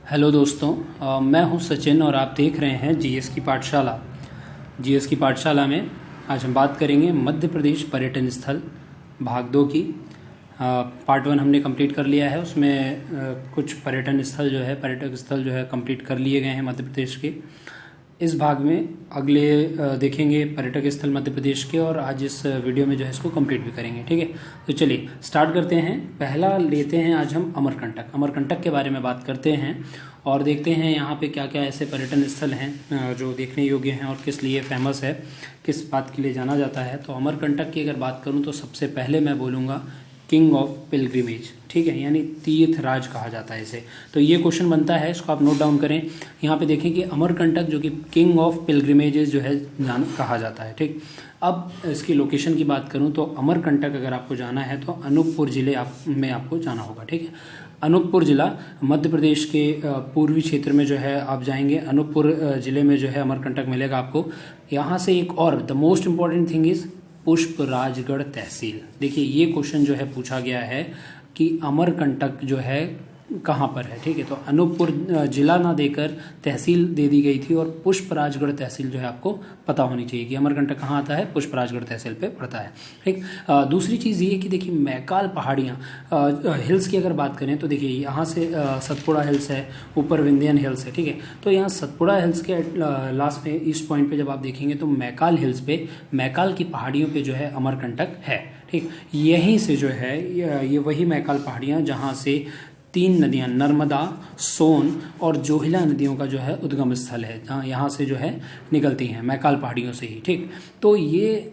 Hello दोस्तों, मैं हूं सचिन और आप देख रहे हैं जीएस की पाठशाला। जीएस की पाठशाला में आज हम बात करेंगे मध्य प्रदेश पर्यटन स्थल भाग 2 की। पार्ट 1 हमने कंप्लीट कर लिया है। उसमें कुछ पर्यटन स्थल जो है पर्यटक स्थल जो है कंप्लीट कर लिए गए हैं मध्य प्रदेश के। इस भाग में अगले देखेंगे पर्यटक स्थल मध्य प्रदेश के, और आज इस वीडियो में जो है इसको कंप्लीट भी करेंगे। ठीक है, तो चलिए स्टार्ट करते हैं। पहला लेते हैं आज हम अमरकंटक। अमरकंटक के बारे में बात करते हैं और देखते हैं यहाँ पे क्या क्या ऐसे पर्यटन स्थल हैं जो देखने योग्य हैं और किस लिए फेमस है, किस बात के लिए जाना जाता है। तो अमरकंटक की अगर बात करूँ तो सबसे पहले मैं बोलूँगा किंग ऑफ पिलग्रिमेज। ठीक है, यानी तीर्थराज कहा जाता है इसे। तो ये क्वेश्चन बनता है, इसको आप नोट डाउन करें। यहाँ पे देखें कि अमरकंटक जो कि किंग ऑफ पिलग्रिमेजेस जो है कहा जाता है। ठीक, अब इसकी लोकेशन की बात करूँ तो अमरकंटक अगर आपको जाना है तो अनूपपुर जिले में आपको जाना होगा। ठीक है, अनूपपुर जिला मध्य प्रदेश के पूर्वी क्षेत्र में जो है आप जाएंगे। अनूपपुर जिले में जो है अमरकंटक मिलेगा आपको। यहाँ से एक और the most important thing is Pushprajgarh tehsil. देखिए ये क्वेश्चन जो है पूछा गया है कि अमरकंटक जो है कहाँ पर है। ठीक है, तो अनूपपुर जिला ना देकर तहसील दे दी गई थी, और पुष्पराजगढ़ तहसील जो है आपको पता होनी चाहिए कि अमरकंटक कहाँ आता है, पुष्पराजगढ़ तहसील पे पड़ता है। ठीक, दूसरी चीज़ ये कि देखिए मैकाल पहाड़ियाँ हिल्स की अगर बात करें तो देखिए यहाँ से सतपुड़ा हिल्स है, ऊपर विंध्यन हिल्स है। ठीक है, तो यहाँ सतपुड़ा हिल्स के लास्ट में ईस्ट पॉइंट पे जब आप देखेंगे तो मैकाल हिल्स पे, मैकाल की पहाड़ियों पे जो है अमरकंटक है। ठीक, यहीं से जो है ये वही मैकाल पहाड़ियाँ जहाँ से 3 नदियां नर्मदा, सोन और जोहिला नदियों का जो है उद्गम स्थल है, जहाँ यहाँ से जो है निकलती हैं मैकाल पहाड़ियों से ही। ठीक, तो ये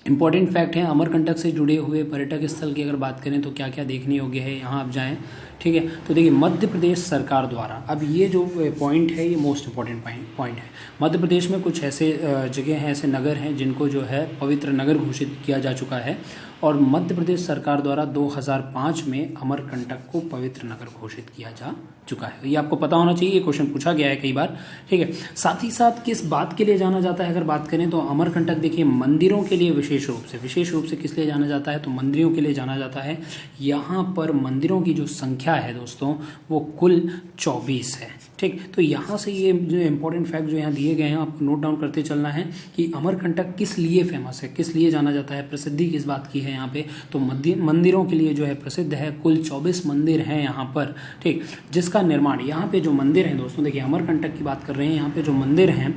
इंपॉर्टेंट फैक्ट है। अमरकंटक से जुड़े हुए पर्यटक स्थल की अगर बात करें तो क्या क्या देखने योग्य है, यहाँ आप जाएं। ठीक है, तो देखिए मध्य प्रदेश सरकार द्वारा, अब ये जो पॉइंट है ये मोस्ट इम्पॉर्टेंट पॉइंट है। मध्य प्रदेश में कुछ ऐसे जगह हैं, ऐसे नगर हैं जिनको जो है पवित्र नगर घोषित किया जा चुका है, और मध्य प्रदेश सरकार द्वारा 2005 में अमरकंटक को पवित्र नगर घोषित किया जा चुका है। ये आपको पता होना चाहिए, ये क्वेश्चन पूछा गया है कई बार। ठीक है, साथ ही साथ किस बात के लिए जाना जाता है अगर बात करें तो अमरकंटक देखिए मंदिरों के लिए विशेष रूप से किस लिए जाना जाता है, तो मंदिरों के लिए जाना जाता है। यहाँ पर मंदिरों की जो संख्या है दोस्तों वो कुल 24 है। ठीक, तो यहाँ से ये जो इंपॉर्टेंट फैक्ट जो यहाँ दिए गए हैं आपको नोट डाउन करते चलना है कि अमरकंटक किस लिए फेमस है, किस लिए जाना जाता है, प्रसिद्धि किस बात की है यहाँ पे। तो मंदिरों के लिए जो है प्रसिद्ध है। कुल 24 मंदिर हैं यहाँ पर। ठीक, जिसका निर्माण, यहाँ पे जो मंदिर हैं दोस्तों, देखिए अमरकंटक की बात कर रहे हैं, यहाँ पे जो मंदिर हैं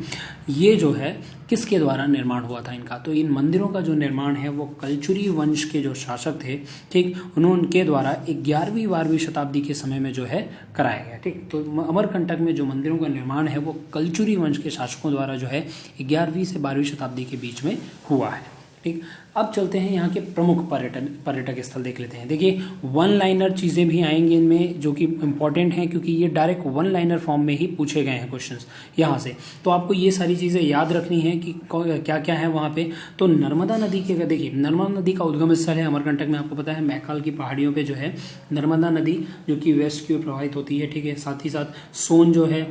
ये जो है किसके द्वारा निर्माण हुआ था इनका, तो इन मंदिरों का जो निर्माण है वो कलचुरी वंश के जो शासक थे, ठीक, उनके द्वारा 11वीं 12वीं शताब्दी के समय में जो है कराया गया। ठीक, तो अमरकंटक में जो मंदिरों का निर्माण है वो कलचुरी वंश के शासकों द्वारा जो है 11वीं से 12वीं शताब्दी के बीच में हुआ है। ठीक, अब चलते हैं यहाँ के प्रमुख पर्यटक स्थल देख लेते हैं। देखिए 1 लाइनर चीज़ें भी आएंगी इनमें जो कि इंपॉर्टेंट हैं, क्योंकि ये डायरेक्ट 1 लाइनर फॉर्म में ही पूछे गए हैं क्वेश्चंस यहाँ से। तो आपको ये सारी चीज़ें याद रखनी है कि क्या क्या है वहाँ पे। तो नर्मदा नदी के, देखिए नर्मदा नदी का उद्गम स्थल है अमरकंटक में, आपको पता है मैकाल की पहाड़ियों पर जो है नर्मदा नदी जो कि वेस्ट की ओर प्रवाहित होती है। ठीक है, साथ ही साथ सोन जो है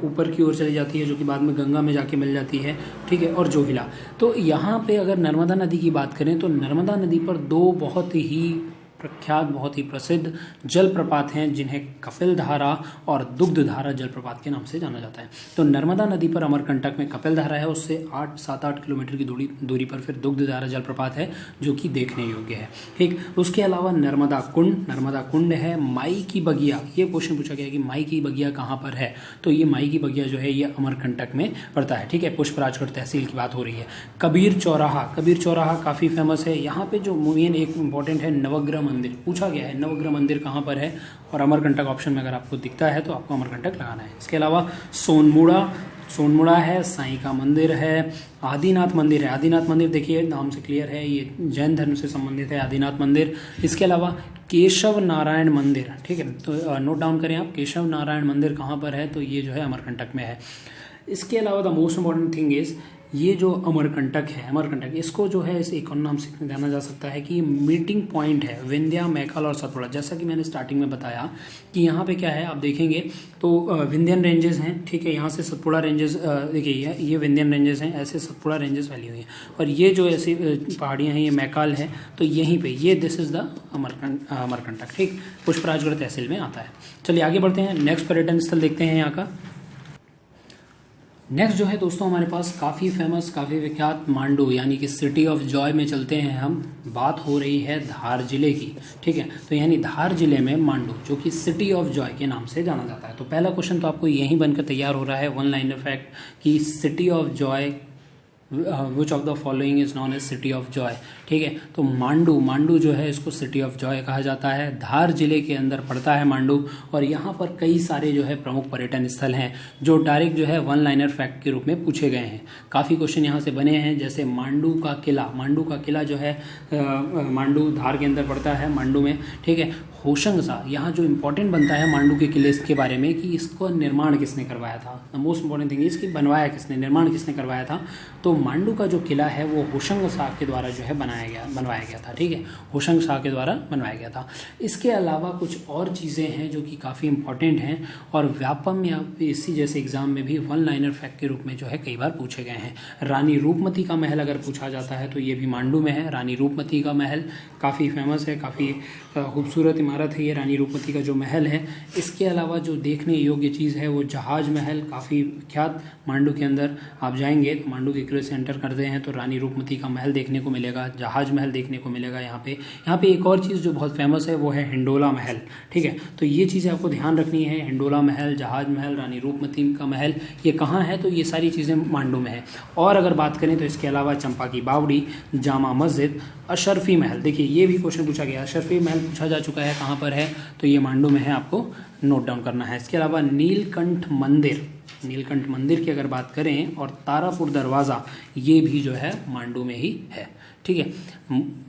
ऊपर की ओर चली जाती है, जो कि बाद में गंगा में जाके मिल जाती है। ठीक है, और जोहिला। तो यहाँ पे अगर नर्मदा नदी की बात करें तो नर्मदा नदी पर 2 बहुत ही प्रख्यात, बहुत ही प्रसिद्ध जलप्रपात हैं जिन्हें कपिल धारा और दुग्ध धारा जलप्रपात के नाम से जाना जाता है। तो नर्मदा नदी पर अमरकंटक में कपिल धारा है, उससे 7-8 किलोमीटर की दूरी पर फिर दुग्ध धारा जलप्रपात है जो कि देखने योग्य है। ठीक, उसके अलावा नर्मदा कुंड है। माई की बगिया, ये क्वेश्चन पूछा गया है कि माई की बगिया कहाँ पर है, तो ये माई की बगिया जो है ये अमरकंटक में पड़ता है। ठीक है, पुष्पराजगढ़ तहसील की बात हो रही है। कबीर चौराहा काफ़ी फेमस है। यहाँ पे जो मेन एक इंपॉर्टेंट है नवग्रह मंदिर, पूछा गया है नवग्रह मंदिर कहाँ पर है, और अमरकंटक ऑप्शन में अगर आपको दिखता है तो आपको अमरकंटक लगाना है। इसके अलावा सोनमुड़ा है, साईं का मंदिर है, आदिनाथ मंदिर है। आदिनाथ मंदिर देखिए नाम से क्लियर है, ये जैन धर्म से संबंधित है आदिनाथ मंदिर। इसके अलावा केशव नारायण मंदिर, ठीक है, तो नोट डाउन करें आप, केशव नारायण मंदिर कहाँ पर है, तो ये जो है अमरकंटक में है। इसके अलावा the most important thing is ये जो अमरकंटक है, अमरकंटक, इसको जो है इस एक और नाम से जाना जा सकता है कि ये मीटिंग पॉइंट है विंध्या, मैकल और सतपुड़ा। जैसा कि मैंने स्टार्टिंग में बताया कि यहाँ पे क्या है, आप देखेंगे तो विंध्यन रेंजेस हैं, ठीक है, यहाँ से सतपुड़ा रेंजेस, देखिए ये विंध्यन रेंजेस हैं, ऐसे सतपुड़ा रेंजेस फैली हुई हैं, और ये जो ऐसी पहाड़ियाँ हैं ये मैकाल है, तो यहीं पे ये दिस इज द अमरकंटक, ठीक, पुष्पराजगढ़ तहसील में आता है। चलिए आगे बढ़ते हैं, नेक्स्ट पर्यटन स्थल देखते हैं यहाँ का। नेक्स्ट जो है दोस्तों हमारे पास काफ़ी फेमस, काफ़ी विख्यात मांडू यानी कि सिटी ऑफ जॉय में चलते हैं हम। बात हो रही है धार जिले की, ठीक है, तो यानी धार जिले में मांडू जो कि सिटी ऑफ जॉय के नाम से जाना जाता है। तो पहला क्वेश्चन तो आपको यहीं बनकर तैयार हो रहा है, वन लाइनर फैक्ट कि city of joy which of the following is known as city of joy, ठीक है। तो मांडू जो है इसको सिटी ऑफ जॉय कहा जाता है, धार जिले के अंदर पड़ता है मांडू, और यहाँ पर कई सारे जो है प्रमुख पर्यटन स्थल हैं जो डायरेक्ट जो है वन लाइनर फैक्ट के रूप में पूछे गए हैं। काफ़ी क्वेश्चन यहाँ से बने हैं, जैसे मांडू का किला जो है मांडू धार के अंदर पड़ता है, मांडू में, ठीक है। होशंगसा, यहाँ जो इंपॉर्टेंट बनता है मांडू के किले के बारे में कि इसको निर्माण किसने करवाया था, द मोस्ट इंपॉर्टेंट थिंग इसकी बनवाया किसने, निर्माण किसने करवाया था, तो मांडू का जो किला है वो होशंगसा के द्वारा जो है बनवाया गया था, ठीक है, होशंगसा के द्वारा बनवाया गया था। इसके अलावा कुछ और चीज़ें हैं जो कि काफ़ी इंपॉर्टेंट हैं और व्यापम या इसी जैसे एग्जाम में भी वन लाइनर फैक्ट के रूप में जो है कई बार पूछे गए हैं। रानी रूपमती का महल अगर पूछा जाता है तो ये भी मांडू में है। रानी रूपमती का महल काफ़ी फेमस है, काफ़ी खूबसूरत इमारत है ये रानी रूपमती का जो महल है। इसके अलावा जो देखने योग्य चीज़ है वो जहाज महल, काफ़ी विख्यात, मांडू के अंदर आप जाएंगे तो मांडू के किले से एंटर करते हैं तो रानी रूपमती का महल देखने को मिलेगा, जहाज महल देखने को मिलेगा। यहाँ पे एक और चीज़ जो बहुत फेमस है वो है हिंडोला महल, ठीक है। तो ये चीज़ें आपको ध्यान रखनी है, हिंडोला महल, जहाज महल, रानी रूपमती का महल, ये कहाँ है, तो ये सारी चीज़ें मांडू में है। और अगर बात करें तो इसके अलावा चंपा की बावड़ी, जामा मस्जिद, अशरफी महल, देखिए ये भी क्वेश्चन पूछा गया, अशरफी महल पूछा जा चुका है, कहाँ पर है, तो ये मांडू में है, आपको नोट डाउन करना है। इसके अलावा नीलकंठ मंदिर की अगर बात करें और तारापुर दरवाज़ा, ये भी जो है मांडू में ही है, ठीक है।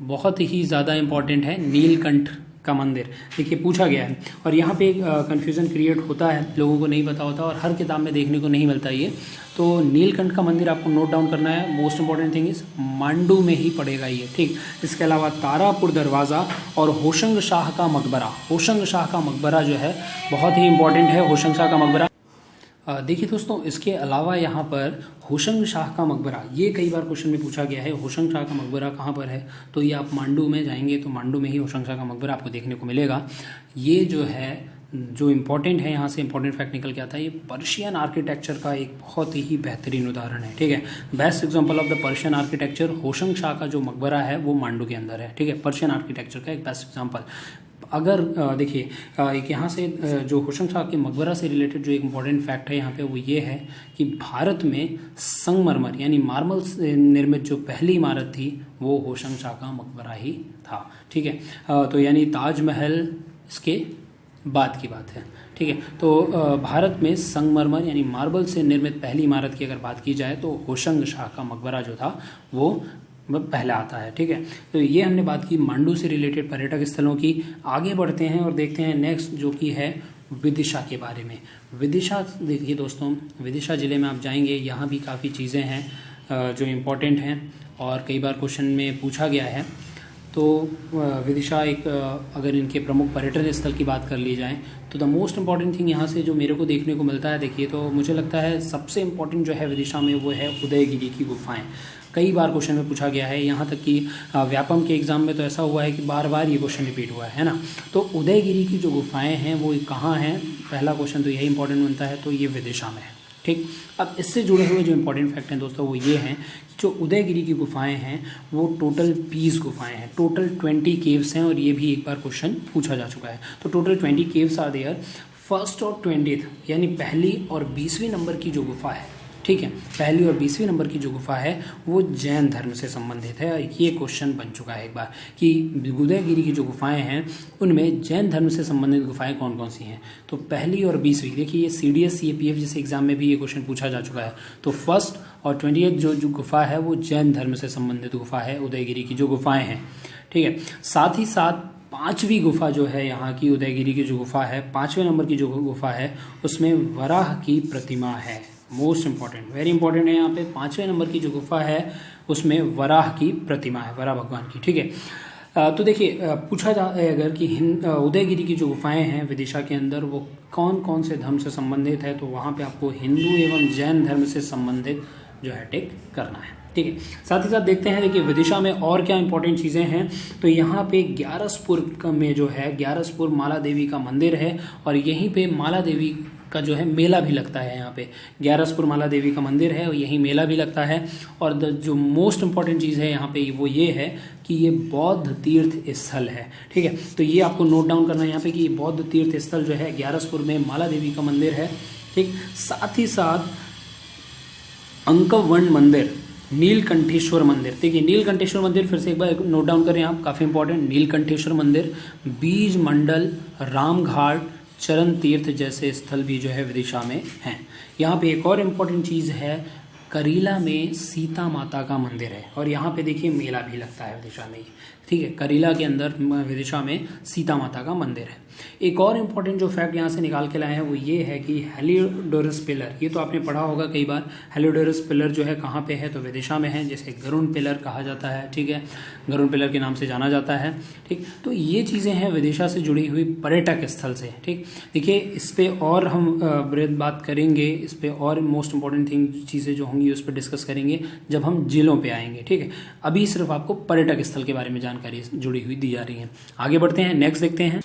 बहुत ही ज़्यादा इंपॉर्टेंट है नीलकंठ का मंदिर, देखिए पूछा गया है, और यहाँ पे एक कन्फ्यूज़न क्रिएट होता है, लोगों को नहीं पता होता और हर किताब में देखने को नहीं मिलता ये। तो नीलकंठ का मंदिर आपको नोट डाउन करना है, most important thing is Mandu में ही पड़ेगा ये, ठीक। इसके अलावा तारापुर दरवाज़ा और होशंग शाह का मकबरा जो है बहुत ही इंपॉर्टेंट है, होशंग शाह का मकबरा। देखिए दोस्तों, इसके अलावा यहाँ पर होशंग शाह का मकबरा, ये कई बार क्वेश्चन में पूछा गया है, होशंग शाह का मकबरा कहाँ पर है, तो ये आप मांडू में जाएंगे तो मांडू में ही होशंग शाह का मकबरा आपको देखने को मिलेगा। ये जो है जो इम्पोर्टेंट है, यहाँ से इंपॉर्टेंट फैक्ट निकल के आता है, ये पर्शियन आर्किटेक्चर का एक बहुत ही बेहतरीन उदाहरण है, ठीक है। Best example of the Persian architecture, Hoshang Shah का जो मकबरा है वो मांडू के अंदर है, ठीक है, पर्शियन आर्किटेक्चर का एक बेस्ट एग्जांपल। अगर देखिए एक यहाँ से जो होशंग शाह के मकबरा से रिलेटेड जो एक इम्पॉर्टेंट फैक्ट है यहाँ पे वो ये है कि भारत में संगमरमर यानी मार्बल से निर्मित जो पहली इमारत थी वो होशंग शाह का मकबरा ही था, ठीक है। तो यानी ताजमहल इसके बाद की बात है, ठीक है। तो भारत में संगमरमर यानी मार्बल से निर्मित पहली इमारत की अगर बात की जाए तो होशंग शाह का मकबरा जो था वो पहला आता है, ठीक है। तो ये हमने बात की मांडू से रिलेटेड पर्यटक स्थलों की। आगे बढ़ते हैं और देखते हैं नेक्स्ट जो कि है विदिशा के बारे में। विदिशा, देखिए दोस्तों, विदिशा ज़िले में आप जाएंगे, यहाँ भी काफ़ी चीज़ें हैं जो इम्पोर्टेंट हैं और कई बार क्वेश्चन में पूछा गया है। तो विदिशा एक अगर इनके प्रमुख पर्यटन स्थल की बात कर ली जाए तो द मोस्ट इम्पॉर्टेंट थिंग यहाँ से जो मेरे को देखने को मिलता है, देखिए तो मुझे लगता है सबसे इम्पॉर्टेंट जो है विदिशा में वो है उदयगिरी की गुफाएं। कई बार क्वेश्चन में पूछा गया है, यहाँ तक कि व्यापम के एग्जाम में तो ऐसा हुआ है कि बार बार ये क्वेश्चन रिपीट हुआ है ना। तो उदयगिरी की जो गुफाएं हैं वो कहाँ हैं, पहला क्वेश्चन तो यही इंपॉर्टेंट बनता है, तो ये विदिशा में है, ठीक। अब इससे जुड़े हुए जो इंपॉर्टेंट फैक्ट हैं दोस्तों वो ये हैं कि जो उदयगिरी की गुफाएं हैं वो टोटल 20 गुफाएं हैं, टोटल 20 केव्स हैं, और ये भी एक बार क्वेश्चन पूछा जा चुका है। तो total 20 caves are there. First और 20th यानी पहली और 20वीं नंबर की जो गुफा है, ठीक है, पहली और 20वीं नंबर की जो गुफा है वो जैन धर्म से संबंधित है। ये क्वेश्चन बन चुका है एक बार कि उदयगिरी की जो गुफाएं हैं उनमें जैन धर्म से संबंधित गुफाएं कौन कौन सी हैं। तो पहली और 20वीं, देखिए ये CDS CAPF जैसे एग्जाम में भी ये क्वेश्चन पूछा जा चुका है। तो फर्स्ट और 20th जो गुफा है वो जैन धर्म से संबंधित गुफा है, उदयगिरी की जो गुफाएँ हैं, ठीक है। साथ ही साथ 5वीं गुफा जो है यहाँ की उदयगिरी की जो गुफा है, 5वें नंबर की जो गुफा है उसमें वराह की प्रतिमा है, मोस्ट इंपॉर्टेंट, वेरी इंपॉर्टेंट है। यहाँ पे 5वें नंबर की जो गुफा है उसमें वराह की प्रतिमा है, वराह भगवान की, ठीक है। तो देखिए पूछा जाए अगर कि उदयगिरी की जो गुफाएं हैं विदिशा के अंदर वो कौन कौन से धर्म से संबंधित है, तो वहाँ पे आपको हिंदू एवं जैन धर्म से संबंधित जो है टिक करना है, ठीक है। साथ ही साथ देखते हैं देखिए विदिशा में और क्या इंपॉर्टेंट चीज़ें हैं। तो यहाँ पे ग्यारसपुर में जो है ग्यारसपुर माला देवी का मंदिर है और यहीं पे माला देवी का जो है मेला भी लगता है। यहाँ पे ग्यारसपुर माला देवी का मंदिर है और यहीं मेला भी लगता है। और जो मोस्ट इंपॉर्टेंट चीज़ है यहाँ पे वो ये है कि ये बौद्ध तीर्थ स्थल है, ठीक है। तो ये आपको नोट डाउन करना है यहाँ पे कि ये बौद्ध तीर्थ स्थल जो है ग्यारसपुर में माला देवी का मंदिर है, ठीक। साथ ही साथ अंकवन मंदिर, नीलकंठेश्वर मंदिर, देखिए नीलकंठेश्वर मंदिर फिर से एक बार नोट डाउन करें आप, काफ़ी इंपॉर्टेंट। नीलकंठेश्वर मंदिर, बीज मंडल, रामघाट, चरण तीर्थ जैसे स्थल भी जो है विदिशा में हैं। यहाँ पे एक और इम्पॉर्टेंट चीज़ है, करीला में सीता माता का मंदिर है और यहाँ पे देखिए मेला भी लगता है विदिशा में, ठीक है। करीला के अंदर विदिशा में सीता माता का मंदिर है। एक और इम्पॉर्टेंट जो फैक्ट यहाँ से निकाल के लाए हैं वो ये है कि हेलियोडोरस पिलर, ये तो आपने पढ़ा होगा कई बार। हेलियोडोरस पिलर जो है कहाँ पे है, तो विदिशा में है, जैसे गरुण पिलर कहा जाता है, ठीक है, गरुण पिलर के नाम से जाना जाता है, ठीक। तो ये चीज़ें हैं विदिशा से जुड़ी हुई पर्यटक स्थल से, ठीक। देखिए इस पर और हम बात करेंगे, इस पर और मोस्ट इंपॉर्टेंट थिंग चीज़ें जो होंगी उस पर डिस्कस करेंगे जब हम जिलों पे आएंगे, ठीक है। अभी सिर्फ आपको पर्यटक स्थल के बारे में जानकारी जुड़ी हुई दी जा रही है। आगे बढ़ते हैं, नेक्स्ट देखते हैं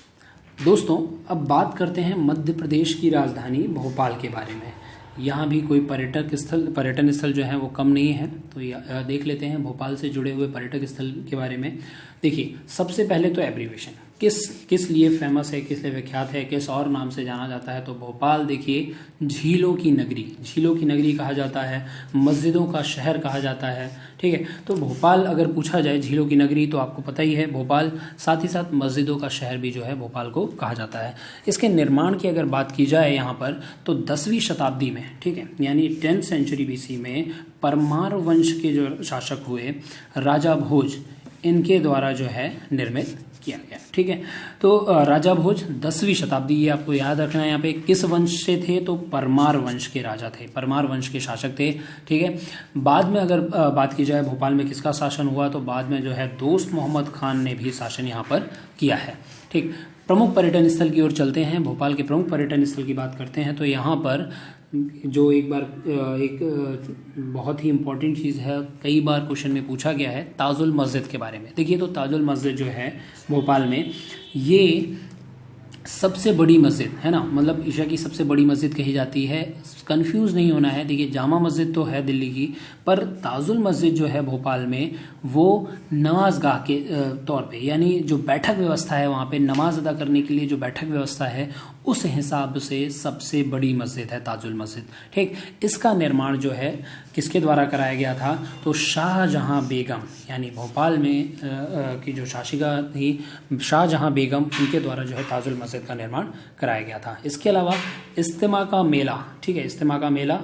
दोस्तों। अब बात करते हैं मध्य प्रदेश की राजधानी भोपाल के बारे में। यहाँ भी कोई पर्यटन स्थल जो है वो कम नहीं है। तो देख लेते हैं भोपाल से जुड़े हुए पर्यटक स्थल के बारे में। देखिए सबसे पहले तो एब्रीवेशन किस लिए फेमस है, किस लिए विख्यात है, किस और नाम से जाना जाता है, तो भोपाल देखिए झीलों की नगरी कहा जाता है, मस्जिदों का शहर कहा जाता है, ठीक है। तो भोपाल अगर पूछा जाए झीलों की नगरी तो आपको पता ही है भोपाल, साथ ही साथ मस्जिदों का शहर भी जो है भोपाल को कहा जाता है। इसके निर्माण की अगर बात की जाए यहाँ पर तो 10वीं शताब्दी में, ठीक है, यानी 10th सेंचुरी BC में परमार वंश के जो शासक हुए राजा भोज, इनके द्वारा जो है निर्मित किया गया, ठीक है। तो राजा भोज 10वीं शताब्दी, ये आपको याद रखना है। यहाँ पे किस वंश से थे, तो परमार वंश के राजा थे, परमार वंश के शासक थे, ठीक है। बाद में अगर बात की जाए भोपाल में किसका शासन हुआ, तो बाद में जो है दोस्त मोहम्मद खान ने भी शासन यहाँ पर किया है, ठीक। प्रमुख पर्यटन स्थल की ओर चलते हैं। भोपाल के प्रमुख पर्यटन स्थल की बात करते हैं तो यहाँ पर जो एक बहुत ही इम्पोर्टेंट चीज़ है, कई बार क्वेश्चन में पूछा गया है, ताजुल मस्जिद के बारे में। देखिए तो ताजुल मस्जिद जो है भोपाल में, ये सबसे बड़ी मस्जिद है ना, मतलब एशिया की सबसे बड़ी मस्जिद कही जाती है। कंफ्यूज नहीं होना है, देखिए जामा मस्जिद तो है दिल्ली की, पर ताजुल मस्जिद जो है भोपाल में वो नमाज गाह के तौर पे, यानी जो बैठक व्यवस्था है वहाँ पे नमाज अदा करने के लिए जो बैठक व्यवस्था है उस हिसाब से सबसे बड़ी मस्जिद है ताजुल मस्जिद, ठीक। इसका निर्माण जो है किसके द्वारा कराया गया था, तो शाहजहां बेगम, यानी भोपाल में की जो शासिका थी शाहजहां बेगम, उनके द्वारा जो है ताजुल मस्जिद का निर्माण कराया गया था। इसके अलावा इज्तिमा का मेला, ठीक है, इज्तिमा का मेला,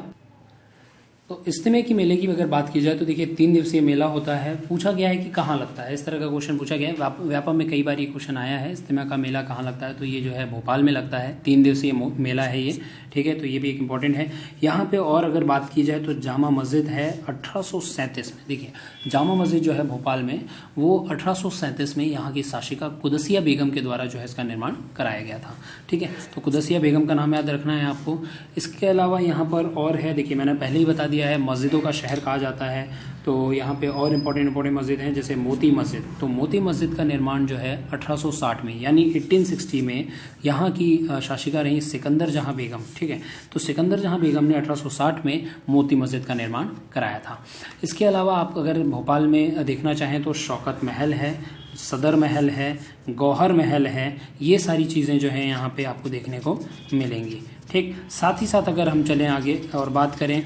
तो इज्तिमा की मेले की अगर बात की जाए तो देखिए 3 दिवसीय मेला होता है। पूछा गया है कि कहाँ लगता है, इस तरह का क्वेश्चन पूछा गया है, व्यापम में कई बार ये क्वेश्चन आया है, इज्तिमा का मेला कहाँ लगता है, तो ये जो है भोपाल में लगता है, 3 दिवसीय मेला है ये, ठीक है। तो ये भी एक इम्पॉर्टेंट है यहाँ पे। और अगर बात की जाए तो जामा मस्जिद है 1837 में, देखिए जामा मस्जिद जो है भोपाल में वो 1837 में यहाँ की शासिका कुदसिया बेगम के द्वारा जो है इसका निर्माण कराया गया था, ठीक है। तो कुदसिया बेगम का नाम याद रखना है आपको। इसके अलावा यहाँ पर और है, देखिए मैंने पहले ही बता दिया है, मस्जिदों का शहर कहा जाता है। तो यहाँ पे और इम्पोर्टेंट मस्जिद हैं, जैसे मोती मस्जिद। तो मोती मस्जिद का निर्माण जो है 1860 में, यानी 1860 में यहाँ की शासिका रही सिकंदर जहां बेगम, ठीक है। तो सिकंदर जहां बेगम ने 1860 में मोती मस्जिद का निर्माण कराया था। इसके अलावा आप अगर भोपाल में देखना चाहें तो शौकत महल है, सदर महल है, गौहर महल है, ये सारी चीज़ें जो हैं यहाँ पे आपको देखने को मिलेंगी, ठीक। साथ ही साथ अगर हम चलें आगे और बात करें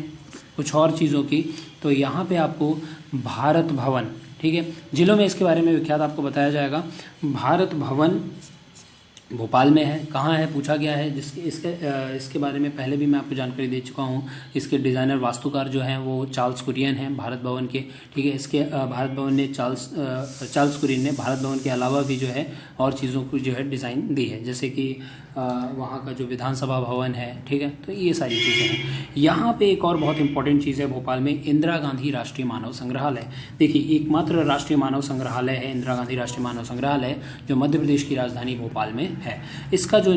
कुछ और चीज़ों की, तो यहाँ पे आपको भारत भवन, ठीक है, जिलों में इसके बारे में विख्यात आपको बताया जाएगा। भारत भवन भोपाल में है। कहाँ है पूछा गया है, जिसके इसके बारे में पहले भी मैं आपको जानकारी दे चुका हूँ। इसके डिज़ाइनर वास्तुकार जो हैं वो चार्ल्स कुरियन हैं, भारत भवन के। ठीक है, इसके भारत भवन ने चार्ल्स कुरियन ने भारत भवन के अलावा भी जो है और चीज़ों को जो है डिज़ाइन दी है, जैसे कि वहाँ का जो विधानसभा भवन है। ठीक है, तो ये सारी चीज़ें हैं। यहाँ पे एक और बहुत इंपॉर्टेंट चीज़ है भोपाल में, इंदिरा गांधी राष्ट्रीय मानव संग्रहालय। देखिए, एकमात्र राष्ट्रीय मानव संग्रहालय है इंदिरा गांधी राष्ट्रीय मानव संग्रहालय, जो मध्य प्रदेश की राजधानी भोपाल में है। इसका जो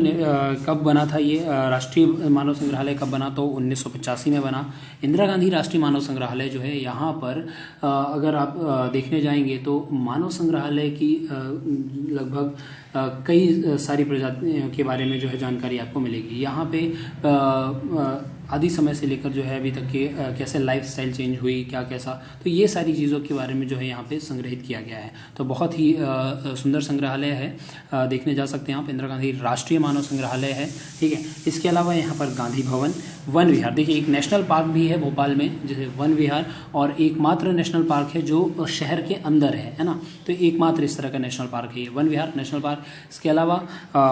कब बना था, ये राष्ट्रीय मानव संग्रहालय कब बना, तो 1985 में बना। इंदिरा गांधी राष्ट्रीय मानव संग्रहालय जो है, यहाँ पर अगर आप देखने जाएंगे तो मानव संग्रहालय की लगभग कई सारी प्रजातियों के बारे में जो है जानकारी आपको मिलेगी। यहाँ पे आदि समय से लेकर जो है अभी तक के कैसे लाइफस्टाइल चेंज हुई, क्या कैसा, तो ये सारी चीज़ों के बारे में जो है यहाँ पे संग्रहित किया गया है। तो बहुत ही सुंदर संग्रहालय है, देखने जा सकते हैं आप। इंदिरा गांधी राष्ट्रीय मानव संग्रहालय है। ठीक है, इसके अलावा यहाँ पर गांधी भवन, वन विहार। देखिए, एक नेशनल पार्क भी है भोपाल में, जैसे वन विहार, और एकमात्र नेशनल पार्क है जो शहर के अंदर है ना। तो एकमात्र इस तरह का नेशनल पार्क है ये, वन विहार नेशनल पार्क। इसके अलावा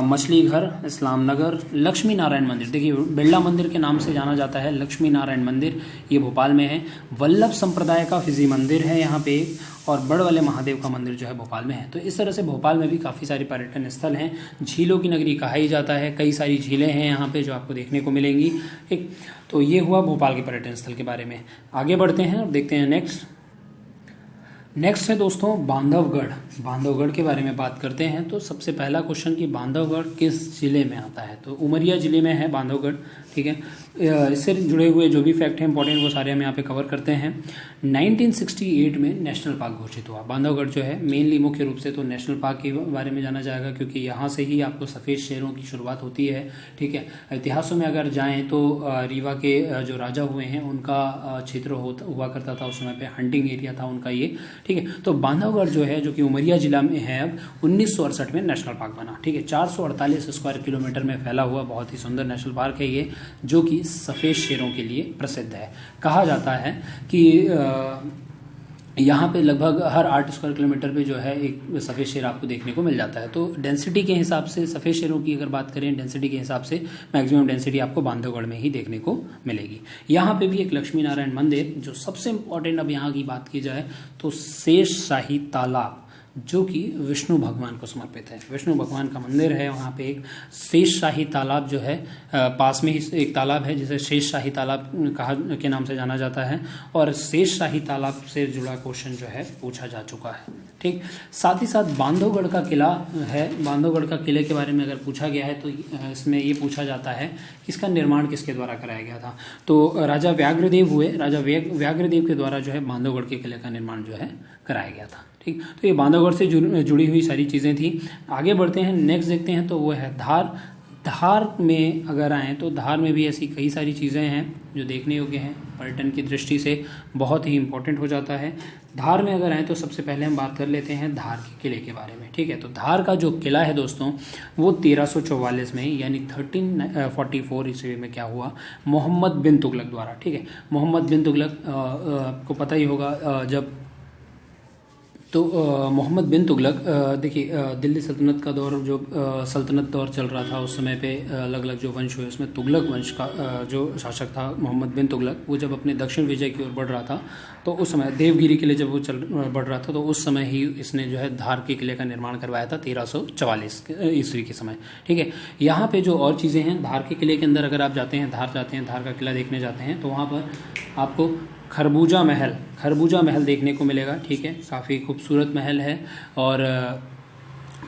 मछली घर, इस्लाम नगर, लक्ष्मी नारायण मंदिर। देखिए, बिरला मंदिर के नाम से जाना जाता है लक्ष्मी नारायण मंदिर, ये भोपाल में है। वल्लभ संप्रदाय का फिजी मंदिर है यहाँ पे, और बड़ वाले महादेव का मंदिर जो है भोपाल में है। तो इस तरह से भोपाल में भी काफ़ी सारे पर्यटन स्थल हैं। झीलों की नगरी कहा ही जाता है, कई सारी झीलें हैं यहाँ पे जो आपको देखने को मिलेंगी। ठीक, तो ये हुआ भोपाल के पर्यटन स्थल के बारे में। आगे बढ़ते हैं और देखते हैं नेक्स्ट है दोस्तों बांधवगढ़। बांधवगढ़ के बारे में बात करते हैं। तो सबसे पहला क्वेश्चन कि बांधवगढ़ किस जिले में आता है, तो उमरिया जिले में है बांधवगढ़। ठीक है, इससे जुड़े हुए जो भी फैक्ट हैं इंपॉर्टेंट, वो सारे हम यहाँ पे कवर करते हैं। 1968 में नेशनल पार्क घोषित हुआ बांधवगढ़ जो है। मेनली मुख्य रूप से तो नेशनल पार्क के बारे में जाना जाएगा, क्योंकि यहाँ से ही आपको सफ़ेद शेरों की शुरुआत होती है। ठीक है, इतिहासों में अगर जाएँ तो रीवा के जो राजा हुए हैं उनका क्षेत्र हुआ करता था उस समय पे, हंटिंग एरिया था उनका ये। ठीक है, तो बांधवगढ़ जो है, जो कि उमरिया जिला में है, अब 1968 में नेशनल पार्क बना। ठीक है, 448 स्क्वायर किलोमीटर में फैला हुआ बहुत ही सुंदर नेशनल पार्क है ये, जो कि सफ़ेद शेरों के लिए प्रसिद्ध है। कहा जाता है कि यहाँ पे लगभग हर 8 स्क्वायर किलोमीटर पे जो है एक सफ़ेद शेर आपको देखने को मिल जाता है। तो डेंसिटी के हिसाब से, सफ़ेद शेरों की अगर बात करें डेंसिटी के हिसाब से, मैक्सिमम डेंसिटी आपको बांधवगढ़ में ही देखने को मिलेगी। यहाँ पे भी एक लक्ष्मी नारायण मंदिर, जो सबसे इम्पोर्टेंट अब यहाँ की बात की जाए तो शेषशाही तालाब, जो कि विष्णु भगवान को समर्पित है। विष्णु भगवान का मंदिर है वहाँ पे। एक शेषशाही तालाब जो है, पास में ही एक तालाब है जिसे शेषशाही तालाब कहा के नाम से जाना जाता है, और शेषशाही तालाब से जुड़ा क्वेश्चन जो है पूछा जा चुका है। ठीक, साथ ही साथ बांधवगढ़ का किला है। बांधवगढ़ का किले के बारे में अगर पूछा गया है तो इसमें ये पूछा जाता है कि इसका निर्माण किसके द्वारा कराया गया था, तो राजा व्याघ्रदेव हुए। राजा व्याघ्रदेव के द्वारा जो है बांधवगढ़ के किले का निर्माण जो है कराया गया था। ठीक, तो ये बांधवगढ़ से जुड़ी हुई सारी चीज़ें थी। आगे बढ़ते हैं, नेक्स्ट देखते हैं, तो वो है धार। धार में अगर आएँ तो धार में भी ऐसी कई सारी चीज़ें हैं जो देखने योग्य हैं, पर्यटन की दृष्टि से बहुत ही इंपॉर्टेंट हो जाता है। धार में अगर आएँ तो सबसे पहले हम बात कर लेते हैं धार के किले के बारे में। ठीक है, तो धार का जो किला है दोस्तों, वो 1344 में यानी 1344 ईस्वी में क्या हुआ, मोहम्मद बिन तुगलक द्वारा। ठीक है, मोहम्मद बिन तुगलक को पता ही होगा, जब तो मोहम्मद बिन तुगलक, देखिए दिल्ली सल्तनत का दौर, जो सल्तनत दौर चल रहा था उस समय पे, अलग अलग जो वंश हुए उसमें तुगलक वंश का जो शासक था मोहम्मद बिन तुगलक, वो जब अपने दक्षिण विजय की ओर बढ़ रहा था तो उस समय देवगिरी के लिए जब वो बढ़ रहा था तो उस समय ही इसने जो है धार के किले का निर्माण करवाया था 1344 ईस्वी के समय। ठीक है, यहाँ पे जो और चीज़ें हैं धार के किले के अंदर, अगर आप जाते हैं धार का किला देखने जाते हैं तो वहाँ पर आपको खरबूजा महल देखने को मिलेगा। ठीक है, काफ़ी खूबसूरत महल है और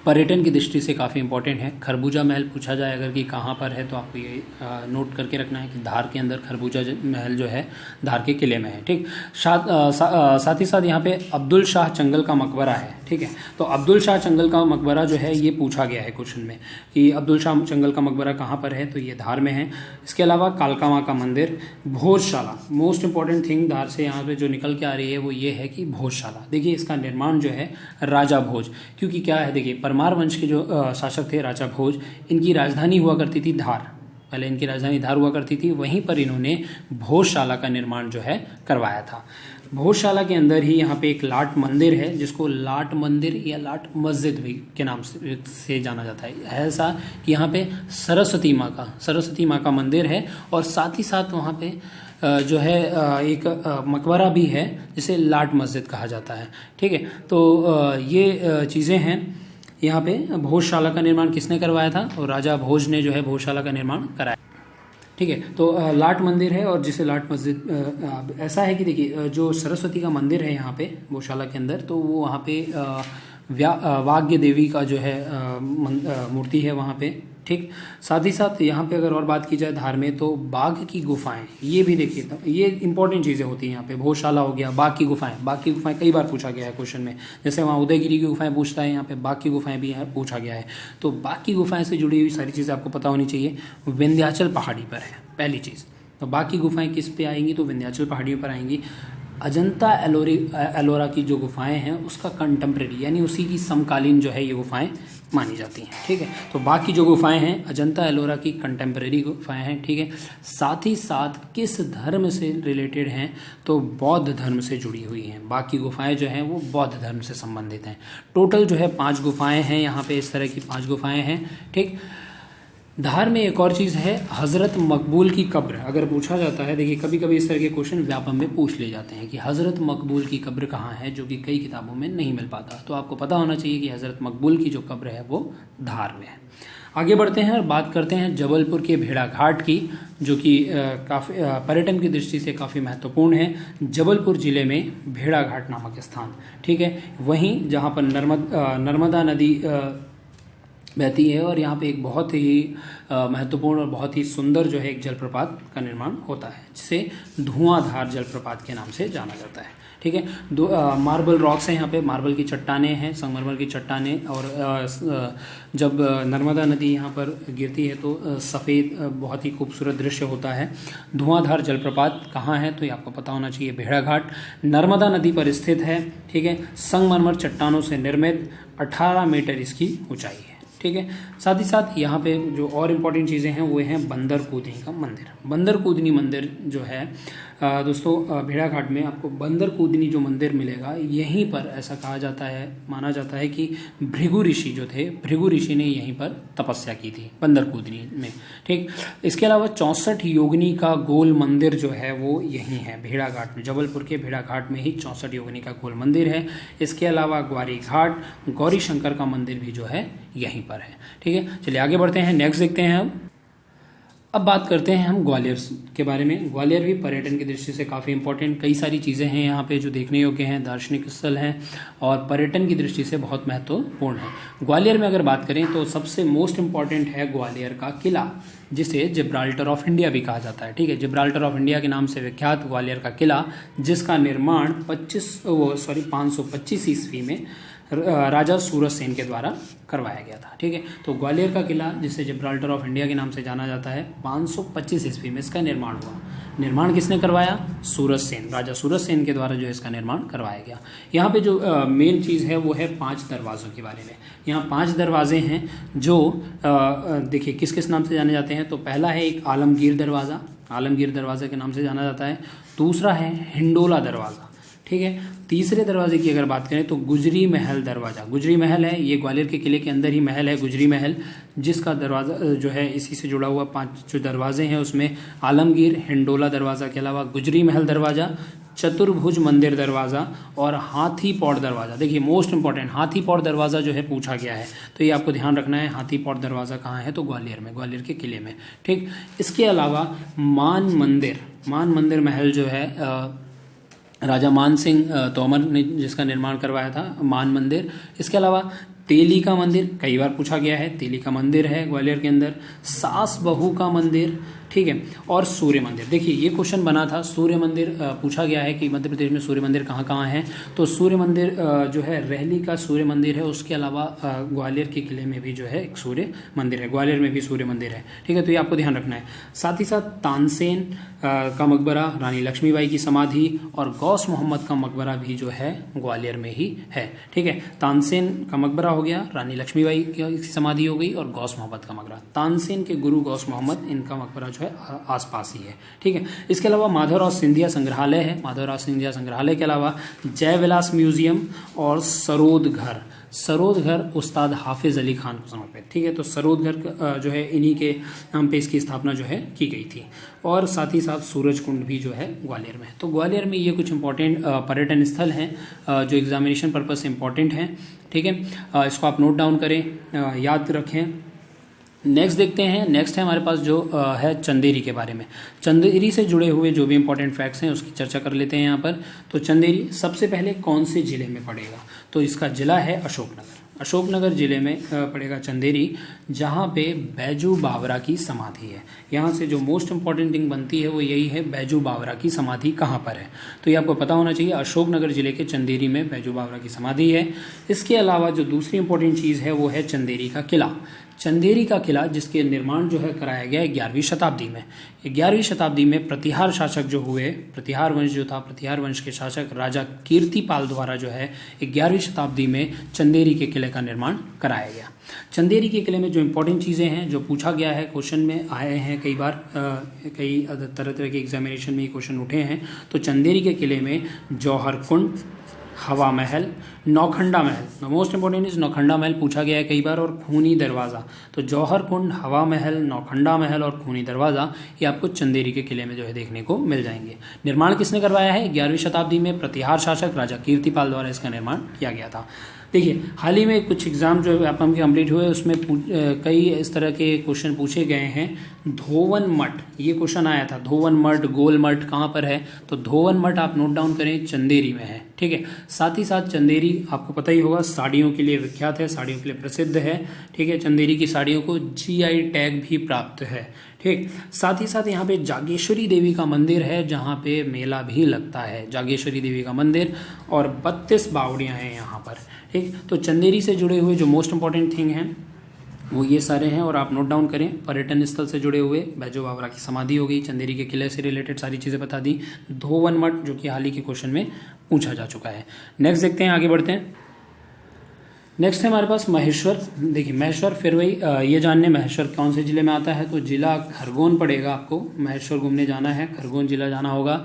पर्यटन की दृष्टि से काफ़ी इंपॉर्टेंट है। खरबूजा महल पूछा जाए अगर कि कहाँ पर है, तो आपको ये नोट करके रखना है कि धार के अंदर खरबूजा महल जो है धार के किले में है। ठीक, साथ ही साथ यहाँ पे अब्दुल शाह चंगल का मकबरा है। ठीक है, तो अब्दुल शाह चंगल का मकबरा जो है ये पूछा गया है क्वेश्चन में कि अब्दुल शाह चंगल का मकबरा कहाँ पर है, तो ये धार में है। इसके अलावा कालका माँ का मंदिर, भोजशाला, मोस्ट इंपॉर्टेंट थिंग धार से यहाँ पे जो निकल के आ रही है वो ये है कि भोजशाला। देखिए, इसका निर्माण जो है राजा भोज, क्योंकि क्या है, देखिए परमार वंश के जो शासक थे राजा भोज, इनकी राजधानी हुआ करती थी धार। पहले इनकी राजधानी धार हुआ करती थी, वहीं पर इन्होंने भोजशाला का निर्माण जो है करवाया था। भोजशाला के अंदर ही यहाँ पे एक लाट मंदिर है, जिसको लाट मंदिर या लाट मस्जिद भी के नाम से जाना जाता है। ऐसा कि यहाँ पे सरस्वती माँ का मंदिर है, और साथ ही साथ वहाँ पे जो है एक मकबरा भी है, जिसे लाट मस्जिद कहा जाता है। ठीक है, तो ये चीज़ें हैं। यहाँ पे भोजशाला का निर्माण किसने करवाया था? और राजा भोज ने जो है भोजशाला का निर्माण कराया। ठीक है, तो लाट मंदिर है, और जिसे लाट मस्जिद ऐसा है कि देखिए जो सरस्वती का मंदिर है यहाँ पे भोजशाला के अंदर, तो वो वहाँ पे वाग्य देवी का जो है मूर्ति है वहाँ पे। ठीक, साथ ही साथ यहाँ पे अगर और बात की जाए धार में, तो बाघ की गुफाएं, ये भी देखिए, तो ये इंपॉर्टेंट चीज़ें होती हैं यहाँ पे। भोजशाला हो गया, बाघ की गुफाएं कई बार पूछा गया है क्वेश्चन में। जैसे वहाँ उदयगिरी की गुफाएं पूछता है, यहाँ पे बाघ की गुफाएं भी यहाँ पूछा गया है। तो बाघ की गुफाएं से जुड़ी हुई सारी चीज़ें आपको पता होनी चाहिए। विंध्याचल पहाड़ी पर है पहली चीज़। तो बाघ की गुफाएं किस पे आएंगी? तो विंध्याचल पहाड़ियों पर आएंगी। अजंता एलोरा की जो गुफाएं हैं उसका कंटेम्प्रेरी, यानी उसी की समकालीन जो है ये गुफाएं मानी जाती हैं। ठीक है, तो बाकी जो गुफाएं हैं अजंता एलोरा की कंटेम्प्रेरी गुफाएं हैं। ठीक है, साथ ही साथ किस धर्म से रिलेटेड हैं? तो बौद्ध धर्म से जुड़ी हुई हैं। बाकी गुफाएं जो हैं वो बौद्ध धर्म से संबंधित हैं। टोटल जो है 5 गुफाएं हैं यहाँ पे, इस तरह की 5 गुफाएं हैं। ठीक, धार में एक और चीज़ है, हज़रत मकबूल की कब्र। अगर पूछा जाता है, देखिए कभी कभी इस तरह के क्वेश्चन व्यापम में पूछ ले जाते हैं कि हज़रत मकबूल की कब्र कहाँ है, जो कि कई किताबों में नहीं मिल पाता। तो आपको पता होना चाहिए कि हज़रत मकबूल की जो कब्र है वो धार में है। आगे बढ़ते हैं और बात करते हैं जबलपुर के भेड़ाघाट की, जो कि काफ़ी पर्यटन की दृष्टि से काफ़ी महत्वपूर्ण है। जबलपुर जिले में भेड़ाघाट नामक स्थान, ठीक है, वहीं जहाँ पर नर्मदा नदी बहती है, और यहाँ पे एक बहुत ही महत्वपूर्ण और बहुत ही सुंदर जो है एक जलप्रपात का निर्माण होता है, जिसे धुआंधार जलप्रपात के नाम से जाना जाता है। ठीक है, मार्बल रॉक्स हैं यहाँ पे, मार्बल की चट्टानें हैं, संगमरमर की चट्टानें, और जब नर्मदा नदी यहाँ पर गिरती है तो सफ़ेद बहुत ही खूबसूरत दृश्य होता है। धुआंधार जलप्रपात कहाँ है? तो ये आपको पता होना चाहिए, भेड़ाघाट नर्मदा नदी पर स्थित है। ठीक है, संगमरमर चट्टानों से निर्मित 18 मीटर इसकी ऊंचाई है। ठीक है, साथ ही साथ यहाँ पे जो और इम्पोर्टेंट चीज़ें हैं वो हैं बंदर कूदनी का मंदिर। बंदर कूदनी मंदिर जो है दोस्तों, भेड़ाघाट में आपको बंदर कूदनी जो मंदिर मिलेगा, यहीं पर ऐसा कहा जाता है, माना जाता है कि भृगु ऋषि जो थे, भृगु ऋषि ने यहीं पर तपस्या की थी बंदर कूदनी में। ठीक, इसके अलावा 64 योगिनी का गोल मंदिर जो है वो यहीं है भेड़ाघाट में। जबलपुर के भेड़ाघाट में ही 64 योगिनी का गोल मंदिर है। इसके अलावा ग्वारी घाट, गौरी शंकर का मंदिर भी जो है यहीं पर है। ठीक है, चलिए आगे बढ़ते हैं, नेक्स्ट देखते हैं हम। अब बात करते हैं हम ग्वालियर के बारे में। ग्वालियर भी पर्यटन की दृष्टि से काफ़ी इंपॉर्टेंट, कई सारी चीज़ें हैं यहाँ पे जो देखने योग्य हैं, दार्शनिक स्थल हैं, और पर्यटन की दृष्टि से बहुत महत्वपूर्ण है। ग्वालियर में अगर बात करें तो सबसे मोस्ट इम्पॉर्टेंट है ग्वालियर का किला, जिसे जिब्राल्टर ऑफ इंडिया भी कहा जाता है। ठीक है, जिब्राल्टर ऑफ इंडिया के नाम से विख्यात ग्वालियर का किला, जिसका निर्माण 525 ईस्वी में राजा सूरज सेन के द्वारा करवाया गया था। ठीक है, तो ग्वालियर का किला, जिसे जिब्राल्टर ऑफ इंडिया के नाम से जाना जाता है, 525 ईस्वी में इसका निर्माण हुआ। निर्माण किसने करवाया? सूरज सेन, राजा सूरज सेन के द्वारा जो इसका निर्माण करवाया गया। यहाँ पे जो मेन चीज़ है वो है 5 दरवाज़ों के बारे में। यहाँ 5 दरवाजे हैं जो देखिए किस किस नाम से जाने जाते हैं। तो पहला है एक आलमगीर दरवाज़ा, आलमगीर दरवाज़ा के नाम से जाना जाता है। दूसरा है हिंडोला दरवाज़ा। ठीक है, तीसरे दरवाजे की अगर बात करें तो गुजरी महल दरवाज़ा। गुजरी महल है, ये ग्वालियर के किले के अंदर ही महल है गुजरी महल, जिसका दरवाज़ा जो है इसी से जुड़ा हुआ 5 जो दरवाजे हैं उसमें आलमगीर, हिंडोला दरवाज़ा के अलावा गुजरी महल दरवाज़ा, चतुर्भुज मंदिर दरवाज़ा और हाथी पौड़ दरवाज़ा। देखिए मोस्ट इंपॉर्टेंट, हाथी पौड़ दरवाज़ा जो है पूछा गया है, तो ये आपको ध्यान रखना है। हाथी पौड़ दरवाज़ा कहाँ है? तो ग्वालियर में, ग्वालियर के किले में। ठीक, इसके अलावा मान मंदिर महल जो है राजा मान सिंह तोमर ने जिसका निर्माण करवाया था, मान मंदिर। इसके अलावा तेली का मंदिर कई बार पूछा गया है, तेली का मंदिर है ग्वालियर के अंदर। सास बहू का मंदिर ठीक है। और सूर्य मंदिर, देखिए ये क्वेश्चन बना था, सूर्य मंदिर पूछा गया है कि मध्य प्रदेश में सूर्य मंदिर कहाँ कहाँ हैं। तो सूर्य मंदिर जो है रहली का सूर्य मंदिर है, उसके अलावा ग्वालियर के किले में भी जो है एक सूर्य मंदिर है, ग्वालियर में भी सूर्य मंदिर है, ठीक है। तो ये आपको ध्यान रखना है। साथ ही साथ तानसेन का मकबरा, रानी लक्ष्मीबाई की समाधि और गौस मोहम्मद का मकबरा भी जो है ग्वालियर में ही है, ठीक है। तानसेन का मकबरा हो गया, रानी लक्ष्मीबाई की समाधि हो गई और गौस मोहम्मद का मकबरा। तानसेन के गुरु गौस मोहम्मद, इनका मकबरा जो है आसपास ही है, ठीक है। इसके अलावा माधवराव सिंधिया संग्रहालय है, माधवराव सिंधिया संग्रहालय के अलावा जयविलास म्यूजियम और सरोद घर, सरोद घर उस्ताद हाफिज अली खान को समर्पित, ठीक है। तो सरोद घर जो है इन्हीं के नाम पे इसकी स्थापना जो है की गई थी। और साथ ही साथ सूरज कुंड भी जो है ग्वालियर में है। तो ग्वालियर में ये कुछ इंपॉर्टेंट पर्यटन स्थल हैं जो एग्जामिनेशन पर्पज से इंपॉर्टेंट हैं, ठीक है। इसको आप नोट डाउन करें, याद रखें। नेक्स्ट देखते हैं, नेक्स्ट है हमारे पास जो है चंदेरी के बारे में। चंदेरी से जुड़े हुए जो भी इंपॉर्टेंट फैक्ट्स हैं उसकी चर्चा कर लेते हैं यहाँ पर। तो चंदेरी सबसे पहले कौन से जिले में पड़ेगा, तो इसका जिला है अशोकनगर। अशोकनगर जिले में पड़ेगा चंदेरी, जहाँ पे बैजू बावरा की समाधि है। यहाँ से जो मोस्ट इंपॉर्टेंट थिंग बनती है वो यही है, बैजू बावरा की समाधि कहाँ पर है। तो ये आपको पता होना चाहिए, अशोकनगर जिले के चंदेरी में बैजू बावरा की समाधि है। इसके अलावा जो दूसरी इंपॉर्टेंट चीज़ है वो है चंदेरी का किला। चंदेरी का किला जिसके निर्माण जो है कराया गया 11वीं शताब्दी में। 11वीं शताब्दी में प्रतिहार शासक जो हुए, प्रतिहार वंश जो था, प्रतिहार वंश के शासक राजा कीर्तिपाल द्वारा जो है 11वीं शताब्दी में चंदेरी के किले का निर्माण कराया गया। चंदेरी के किले में जो इंपॉर्टेंट चीज़ें हैं जो पूछा गया है, क्वेश्चन में आए हैं कई बार, कई तरह तरह के एग्जामिनेशन में ये क्वेश्चन उठे हैं। तो चंदेरी के किले में जौहर कुंड, हवा महल, नौखंडा महल, मोस्ट इंपॉर्टेंट इज नौखंडा महल पूछा गया है कई बार, और खूनी दरवाज़ा। तो जौहर कुंड, हवा महल, नौखंडा महल और खूनी दरवाज़ा ये आपको चंदेरी के किले में जो है देखने को मिल जाएंगे। निर्माण किसने करवाया है? 11वीं शताब्दी में प्रतिहार शासक राजा कीर्तिपाल द्वारा इसका निर्माण किया गया था। देखिए हाल ही में कुछ एग्जाम जो आपके कंप्लीट हुए उसमें कई इस तरह के क्वेश्चन पूछे गए हैं। धोवन मठ, ये क्वेश्चन आया था, धोवन मठ, गोल मठ कहाँ पर है? तो धोवन मठ आप नोट डाउन करें, चंदेरी में है, ठीक है। साथ ही साथ चंदेरी आपको पता ही होगा साड़ियों के लिए विख्यात है, साड़ियों के लिए प्रसिद्ध है, ठीक है। चंदेरी की साड़ियों को GI टैग भी प्राप्त है, ठीक। साथ ही साथ यहाँ पे जागेश्वरी देवी का मंदिर है जहाँ पे मेला भी लगता है, जागेश्वरी देवी का मंदिर, और 32 बावड़ियाँ हैं यहाँ पर, ठीक। तो चंदेरी से जुड़े हुए जो मोस्ट इंपॉर्टेंट थिंग हैं वो ये सारे हैं, और आप नोट डाउन करें। पर्यटन स्थल से जुड़े हुए बैजू बावरा की समाधि हो गई, चंदेरी के किले से रिलेटेड सारी चीज़ें बता दी, धोवन मठ जो कि हाल ही के क्वेश्चन में पूछा जा चुका है। नेक्स्ट देखते हैं, आगे बढ़ते हैं। नेक्स्ट है हमारे पास महेश्वर। देखिए महेश्वर, फिर वही ये जानने महेश्वर कौन से जिले में आता है, तो जिला खरगोन पड़ेगा। आपको महेश्वर घूमने जाना है, खरगोन जिला जाना होगा।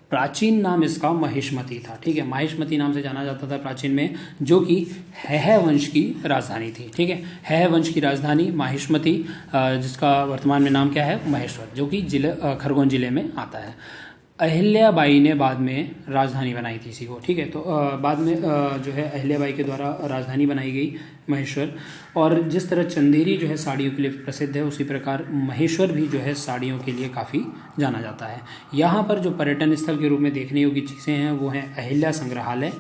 प्राचीन नाम इसका महेशमती था, ठीक है। महेशमती नाम से जाना जाता था प्राचीन में, जो कि हैह वंश की राजधानी थी, ठीक है। हैह वंश की राजधानी महेशमती, जिसका वर्तमान में नाम क्या है? महेश्वर, जो कि जिले खरगोन जिले में आता है। अहिल्याबाई ने बाद में राजधानी बनाई थी इसी को, ठीक है। तो बाद में जो है अहिल्याबाई के द्वारा राजधानी बनाई गई महेश्वर। और जिस तरह चंदेरी जो है साड़ियों के लिए प्रसिद्ध है, उसी प्रकार महेश्वर भी जो है साड़ियों के लिए काफ़ी जाना जाता है। यहाँ पर जो पर्यटन स्थल के रूप में देखने योग्य चीज़ें हैं वो हैं अहिल्या संग्रहालय,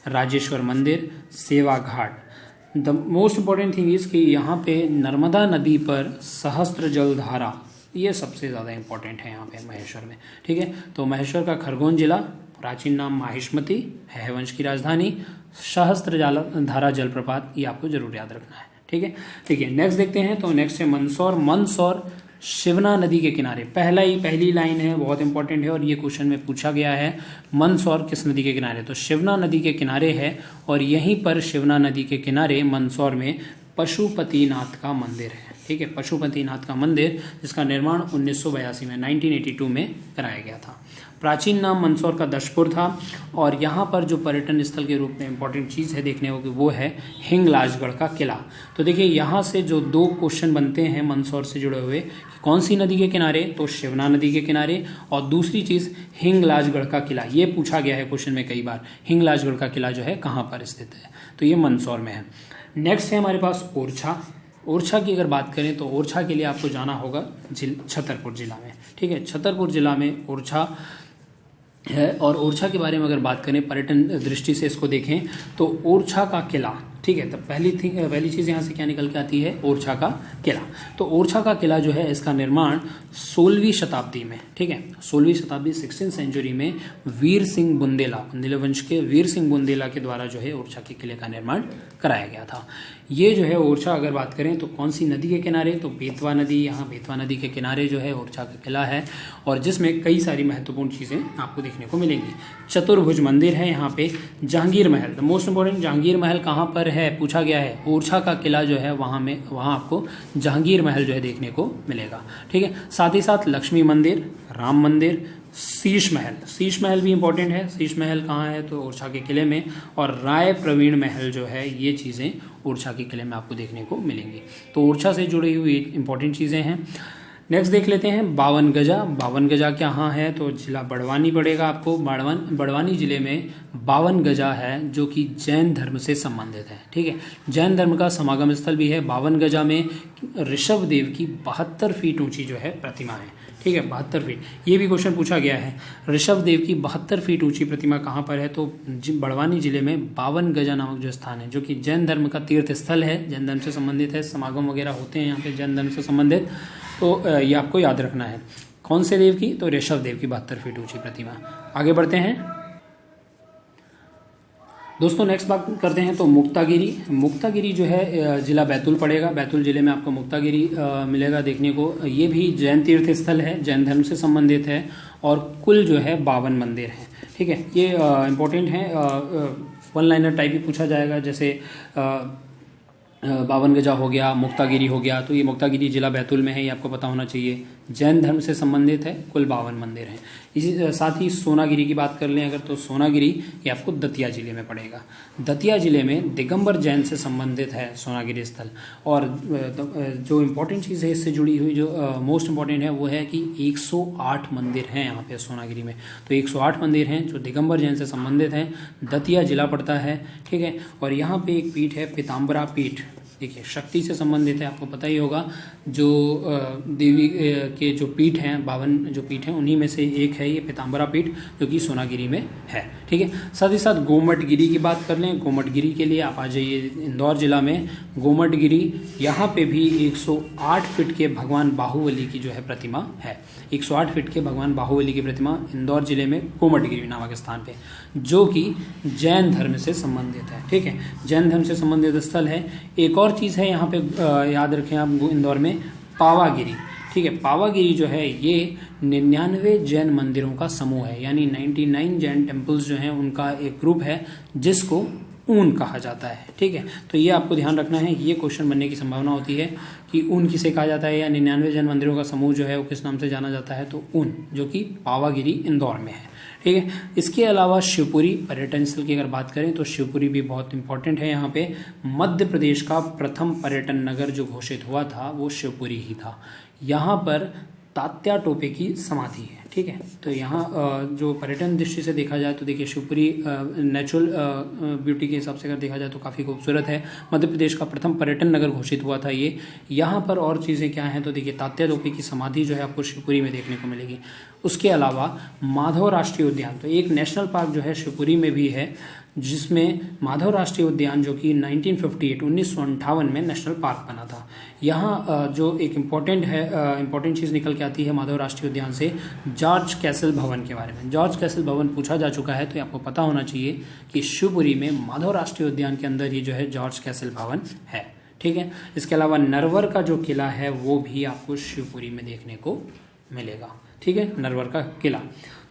Rajeshwar Mandir, Seva Ghat. The most important thing is कि यहाँ पे नर्मदा नदी पर सहस्त्र जलधारा, ये सबसे ज़्यादा इंपॉर्टेंट है यहाँ पे महेश्वर में, ठीक है। तो महेश्वर का खरगोन जिला, प्राचीन नाम माहिष्मती, है वंश की राजधानी, सहस्त्र धारा जलप्रपात, ये आपको जरूर याद रखना है, ठीक है। देखिए नेक्स्ट देखते हैं। तो नेक्स्ट है मंदसौर। मंदसौर शिवना नदी के किनारे, पहली लाइन है, बहुत इंपॉर्टेंट है और ये क्वेश्चन में पूछा गया है। मंदसौर किस नदी के किनारे? तो शिवना नदी के किनारे है, और यहीं पर शिवना नदी के किनारे मंदसौर में पशुपतिनाथ का मंदिर है, ठीक है। पशुपतिनाथ का मंदिर जिसका निर्माण 1982 में 1982 में कराया गया था। प्राचीन नाम मंदसौर का दशपुर था, और यहाँ पर जो पर्यटन स्थल के रूप में इंपॉर्टेंट चीज़ है देखने को कि वो है हिंगलाजगढ़ का किला। तो देखिए यहाँ से जो दो क्वेश्चन बनते हैं मंदसौर से जुड़े हुए, कौन सी नदी के किनारे? तो शिवना नदी के किनारे, और दूसरी चीज़ हिंगलाजगढ़ का किला, ये पूछा गया है क्वेश्चन में कई बार, हिंगलाजगढ़ का किला जो है कहाँ पर स्थित है? तो ये मंदसौर में है। नेक्स्ट है हमारे पास ओरछा। ओरछा की अगर बात करें तो ओरछा के लिए आपको जाना होगा छतरपुर जिला में, ठीक है। छतरपुर जिला में ओरछा है, और ओरछा के बारे में अगर बात करें पर्यटन दृष्टि से इसको देखें तो ओरछा का किला, ठीक है। तो पहली चीज़ यहाँ से क्या निकल के आती है, ओरछा का किला। तो ओरछा का किला जो है इसका निर्माण 16वीं शताब्दी में, ठीक है, 16वीं शताब्दी 16th सेंचुरी में वीर सिंह बुंदेला वंश के वीर सिंह बुंदेला के द्वारा जो है ओरछा के किले का निर्माण कराया गया था। ये जो है ओरछा अगर बात करें तो कौन सी नदी के किनारे, तो बेतवा नदी, यहाँ बेतवा नदी के किनारे जो है ओरछा का किला है और जिसमें कई सारी महत्वपूर्ण चीज़ें आपको देखने को मिलेंगी। चतुर्भुज मंदिर है यहाँ पे, जहांगीर महल, द मोस्ट इंपॉर्टेंट, जहांगीर महल कहाँ पर है पूछा गया है, ओरछा का किला जो है वहाँ आपको जहांगीर महल जो है देखने को मिलेगा, ठीक है। साथ ही साथ लक्ष्मी मंदिर, राम मंदिर, शीश महल भी इंपॉर्टेंट है। शीश महल कहाँ है, तो ओरछा के किले में, और राय प्रवीण महल जो है, ये चीज़ें ओरछा के किले में आपको देखने को मिलेंगी। तो ओरछा से जुड़ी हुई इंपॉर्टेंट चीज़ें हैं। नेक्स्ट देख लेते हैं बावन गजा कहाँ है, तो जिला बड़वानी पड़ेगा आपको। बड़वानी जिले में बावन गजा है जो कि जैन धर्म से संबंधित है, ठीक है। जैन धर्म का समागम स्थल भी है। बावन गजा में ऋषभ देव की 72 फीट ऊंची जो है प्रतिमा है, ठीक है, 72 फीट। ये भी क्वेश्चन पूछा गया है, ऋषभ देव की 72 फीट ऊंची प्रतिमा कहाँ पर है, तो बड़वानी जिले में बावन गजा नामक जो स्थान है, जो कि जैन धर्म का तीर्थ स्थल है, जैन धर्म से संबंधित है, समागम वगैरह होते हैं यहाँ पे जैन धर्म से संबंधित। तो ये आपको याद रखना है। कौन से देव की, तो ऋषभ देव की 72 फीट ऊंची प्रतिमा। आगे बढ़ते हैं दोस्तों, नेक्स्ट बात करते हैं तो मुक्तागिरी जो है जिला बैतूल पड़ेगा। बैतूल जिले में आपको मुक्तागिरी मिलेगा देखने को। ये भी जैन तीर्थ स्थल है, जैन धर्म से संबंधित है और कुल जो है 52 मंदिर हैं, ठीक है। ये इम्पोर्टेंट है, वन लाइनर टाइप ही पूछा जाएगा, जैसे बावन गजा हो गया, मुक्तागिरी हो गया। तो ये मुक्तागिरी जिला बैतूल में है, ये आपको पता होना चाहिए। जैन धर्म से संबंधित है, कुल 52 मंदिर हैं। इसी साथ ही सोनागिरी की बात कर लें अगर, तो सोनागिरी ये आपको दतिया जिले में पड़ेगा। दतिया जिले में दिगंबर जैन से संबंधित है सोनागिरी स्थल। और जो इम्पोर्टेंट चीज़ है इससे जुड़ी हुई, जो मोस्ट इम्पॉर्टेंट है, वो है कि 108 मंदिर हैं यहाँ पे सोनागिरी में। तो 108 मंदिर हैं जो दिगंबर जैन से संबंधित हैं। दतिया जिला पड़ता है, ठीक है। और यहाँ पे एक पीठ है पीताम्बरा पीठ, देखिए शक्ति से संबंधित है, आपको पता ही होगा। जो देवी के जो पीठ हैं, 52 जो पीठ हैं, उन्हीं में से एक है ये पीताम्बरा पीठ, जो कि सोनागिरी में है, ठीक है। साथ ही साथ गोमटगिरी की बात कर लें, गोमटगिरी के लिए आप आ जाइए इंदौर जिला में। गोमटगिरी यहाँ पे भी 108 फीट के भगवान बाहुबली की जो है प्रतिमा है। 108 फीट के भगवान बाहुबली की प्रतिमा इंदौर जिले में गोमटगिरी नामक स्थान पे, जो कि जैन धर्म से संबंधित है, ठीक है, जैन धर्म से संबंधित स्थल है। एक और चीज़ है यहाँ पे याद रखें आप इंदौर में, पावागिरी, ठीक है। पावागिरी जो है ये 99 जैन मंदिरों का समूह है, यानी 99 जैन टेम्पल्स जो हैं उनका एक ग्रुप है जिसको ऊन कहा जाता है, ठीक है। तो ये आपको ध्यान रखना है, ये क्वेश्चन बनने की संभावना होती है कि ऊन किसे कहा जाता है, या 99 जैन मंदिरों का समूह जो है वो किस नाम से जाना जाता है, तो ऊन, जो कि पावागिरी इंदौर में है, ठीक है। इसके अलावा शिवपुरी पर्यटन स्थल की अगर बात करें तो शिवपुरी भी बहुत इंपॉर्टेंट है। यहाँ पे मध्य प्रदेश का प्रथम पर्यटन नगर जो घोषित हुआ था वो शिवपुरी ही था। यहाँ पर तात्या टोपे की समाधि है, ठीक है। तो यहाँ जो पर्यटन दृष्टि से देखा जाए तो देखिए शिवपुरी नेचुरल ब्यूटी के हिसाब से अगर देखा जाए तो काफ़ी खूबसूरत है। मध्य प्रदेश का प्रथम पर्यटन नगर घोषित हुआ था ये। यहाँ पर और चीज़ें क्या हैं, तो देखिए तात्या टोपे की समाधि जो है आपको शिवपुरी में देखने को मिलेगी। उसके अलावा माधव राष्ट्रीय उद्यान, तो एक नेशनल पार्क जो है शिवपुरी में भी है, जिसमें माधव राष्ट्रीय उद्यान जो कि 1958 में नेशनल पार्क बना था। यहाँ जो एक इम्पॉर्टेंट चीज़ निकल के आती है माधव राष्ट्रीय उद्यान से, जॉर्ज कैसल भवन के बारे में। जॉर्ज कैसल भवन पूछा जा चुका है, तो आपको पता होना चाहिए कि शिवपुरी में माधव राष्ट्रीय उद्यान के अंदर ही जो है जॉर्ज कैसल भवन है, ठीक है। इसके अलावा नरवर का जो किला है वो भी आपको शिवपुरी में देखने को मिलेगा, ठीक है, नरवर का किला।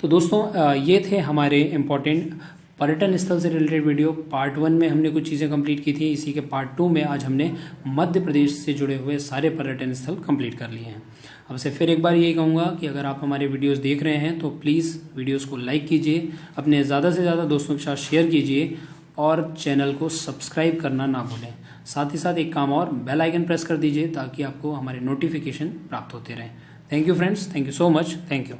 तो दोस्तों ये थे हमारे इम्पोर्टेंट पर्यटन स्थल से रिलेटेड वीडियो। पार्ट 1 में हमने कुछ चीज़ें कंप्लीट की थी, इसी के पार्ट 2 में आज हमने मध्य प्रदेश से जुड़े हुए सारे पर्यटन स्थल कंप्लीट कर लिए हैं। अब से फिर एक बार यही कहूँगा कि अगर आप हमारे वीडियोस देख रहे हैं तो प्लीज़ वीडियोस को लाइक कीजिए, अपने ज़्यादा से ज़्यादा दोस्तों के साथ शेयर कीजिए और चैनल को सब्सक्राइब करना ना भूलें। साथ ही साथ एक काम और, बेल आइकन प्रेस कर दीजिए ताकि आपको हमारे नोटिफिकेशन प्राप्त होते रहें। Thank you friends, thank you so much, thank you.